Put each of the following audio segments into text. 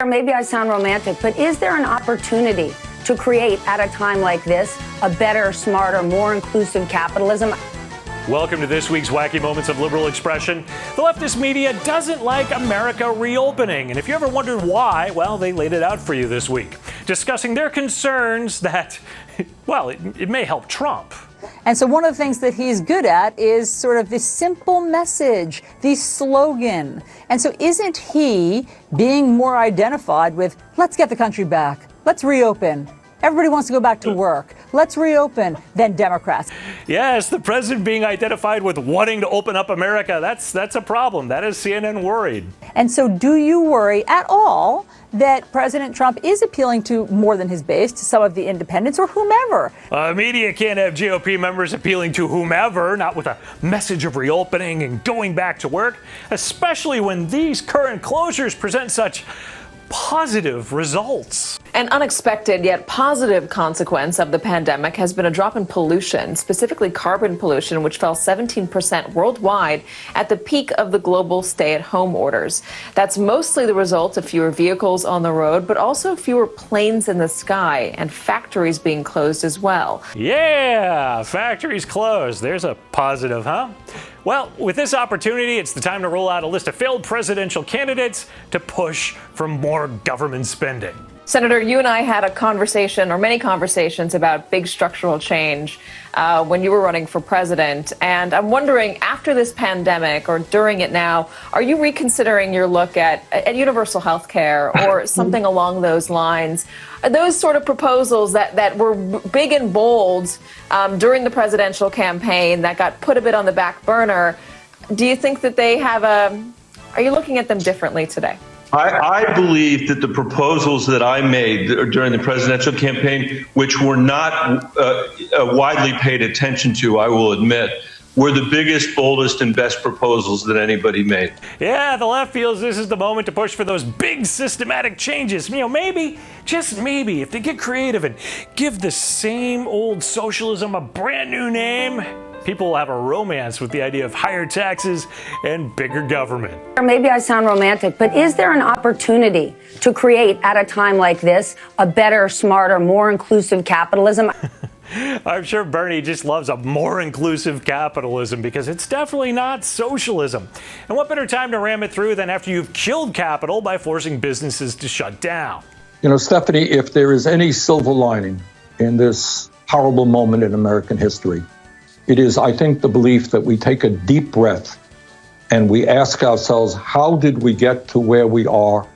Maybe I sound romantic, but is there an opportunity to create, at a time like this, a better, smarter, more inclusive capitalism? Welcome to this week's Wacky Moments of Liberal Expression. The leftist media doesn't like America reopening. And if you ever wondered why, well, they laid it out for you this week, discussing their concerns that, well, it may help Trump. And so one of the things that he's good at is sort of this simple message, the slogan. And so isn't he being more identified with, let's get the country back, let's reopen. Everybody wants to go back to work. Let's reopen, than Democrats. Yes, the president being identified with wanting to open up America. That's a problem. That is CNN worried. And so do you worry at all that President Trump is appealing to more than his base, to some of the independents or whomever? Media can't have GOP members appealing to whomever, not with a message of reopening and going back to work, especially when these current closures present such positive results. An unexpected yet positive consequence of the pandemic has been a drop in pollution, specifically carbon pollution, which fell 17% worldwide at the peak of the global stay-at-home orders. That's mostly the result of fewer vehicles on the road, but also fewer planes in the sky and factories being closed as well. Yeah, factories closed. There's a positive, huh? Well, with this opportunity, it's the time to roll out a list of failed presidential candidates to push for more government spending. Senator, you and I had a conversation, or many conversations, about big structural change when you were running for president. And I'm wondering, after this pandemic or during it now, are you reconsidering your look at universal health care or something along those lines? Those sort of proposals that were big and bold during the presidential campaign that got put a bit on the back burner, do you think that they have are you looking at them differently today? I believe that the proposals that I made during the presidential campaign, which were not widely paid attention to, I will admit, were the biggest, boldest, and best proposals that anybody made. Yeah, the left feels this is the moment to push for those big systematic changes. You know, maybe, just maybe, if they get creative and give the same old socialism a brand new name, people will have a romance with the idea of higher taxes and bigger government. Maybe I sound romantic, but is there an opportunity to create, at a time like this, a better, smarter, more inclusive capitalism? I'm sure Bernie just loves a more inclusive capitalism because it's definitely not socialism. And what better time to ram it through than after you've killed capital by forcing businesses to shut down? You know, Stephanie, if there is any silver lining in this horrible moment in American history, it is, I think, the belief that we take a deep breath and we ask ourselves, how did we get to where we are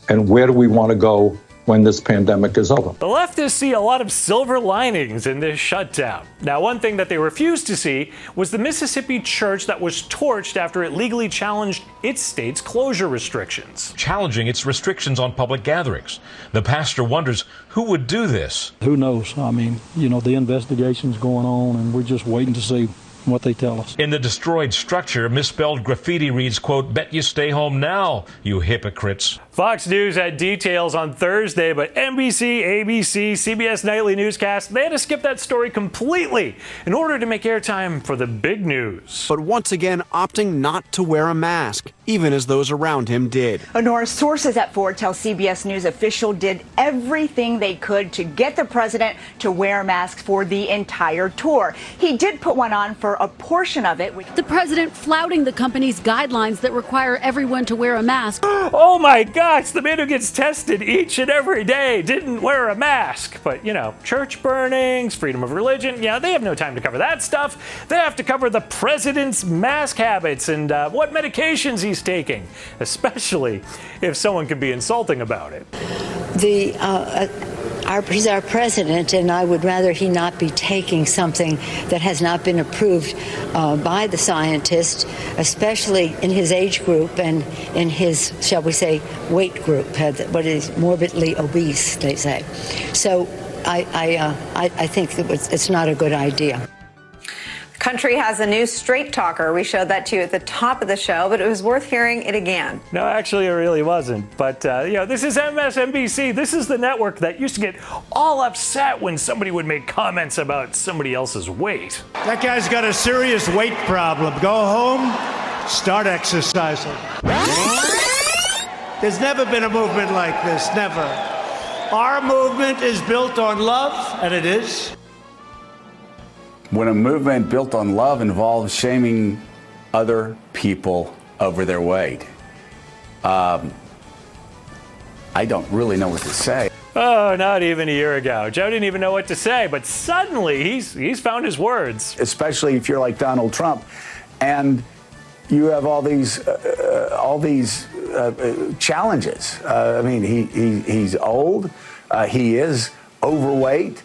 and where do we want to go when this pandemic is over? The leftists see a lot of silver linings in this shutdown. Now, one thing that they refused to see was the Mississippi church that was torched after it legally challenged its state's closure restrictions. Challenging its restrictions on public gatherings. The pastor wonders who would do this. Who knows? I mean, you know, the investigation's going on and we're just waiting to see what they tell us. In the destroyed structure, misspelled graffiti reads, quote, "Bet you stay home now, you hypocrites." Fox News had details on Thursday, but NBC, ABC, CBS Nightly Newscast, they had to skip that story completely in order to make airtime for the big news. But once again, opting not to wear a mask, even as those around him did. Honora, sources at Ford tell CBS News officials did everything they could to get the president to wear masks for the entire tour. He did put one on for a portion of it. The president flouting the company's guidelines that require everyone to wear a mask. Oh my gosh, the man who gets tested each and every day didn't wear a mask. But, you know, church burnings, freedom of religion, yeah, they have no time to cover that stuff. They have to cover the president's mask habits and what medications he's taking, especially if someone can be insulting about it. He's our president, and I would rather he not be taking something that has not been approved by the scientists, especially in his age group and in his, shall we say, weight group, what is morbidly obese, they say. So I think that it's not a good idea. Country has a new straight talker. We showed that to you at the top of the show, but it was worth hearing it again. No, actually, it really wasn't. But, you know, this is MSNBC. This is the network that used to get all upset when somebody would make comments about somebody else's weight. That guy's got a serious weight problem. Go home, start exercising. There's never been a movement like this, never. Our movement is built on love, and it is. When a movement built on love involves shaming other people over their weight, I don't really know what to say. Oh, not even a year ago. Joe didn't even know what to say, but suddenly he's found his words. Especially if you're like Donald Trump, and you have all these challenges. I mean, he's old. He is overweight.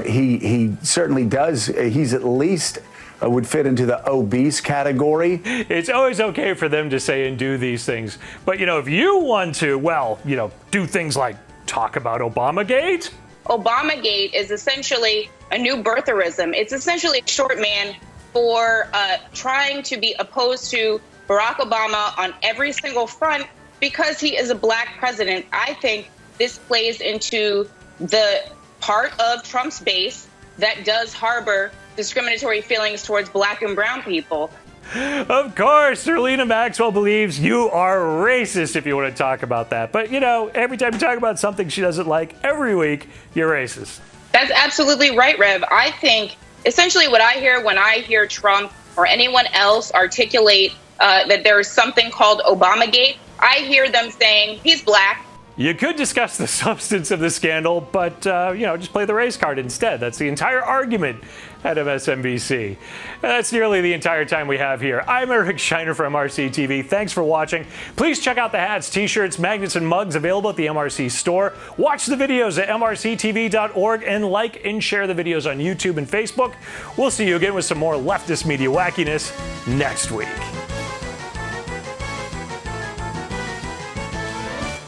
He certainly does. He's at least would fit into the obese category. It's always okay for them to say and do these things. But, if you want to, do things like talk about Obamagate. Obamagate is essentially a new birtherism. It's essentially a shorthand for trying to be opposed to Barack Obama on every single front because he is a black president. I think this plays into the part of Trump's base that does harbor discriminatory feelings towards black and brown people. Of course, Serlina Maxwell believes you are racist if you want to talk about that. But, every time you talk about something she doesn't like every week, you're racist. That's absolutely right, Rev. I think essentially what I hear when I hear Trump or anyone else articulate that there is something called Obamagate, I hear them saying he's black. You could discuss the substance of the scandal, but, just play the race card instead. That's the entire argument at MSNBC. That's nearly the entire time we have here. I'm Eric Shiner for MRC TV. Thanks for watching. Please check out the hats, t-shirts, magnets, and mugs available at the MRC store. Watch the videos at mrctv.org and like and share the videos on YouTube and Facebook. We'll see you again with some more leftist media wackiness next week.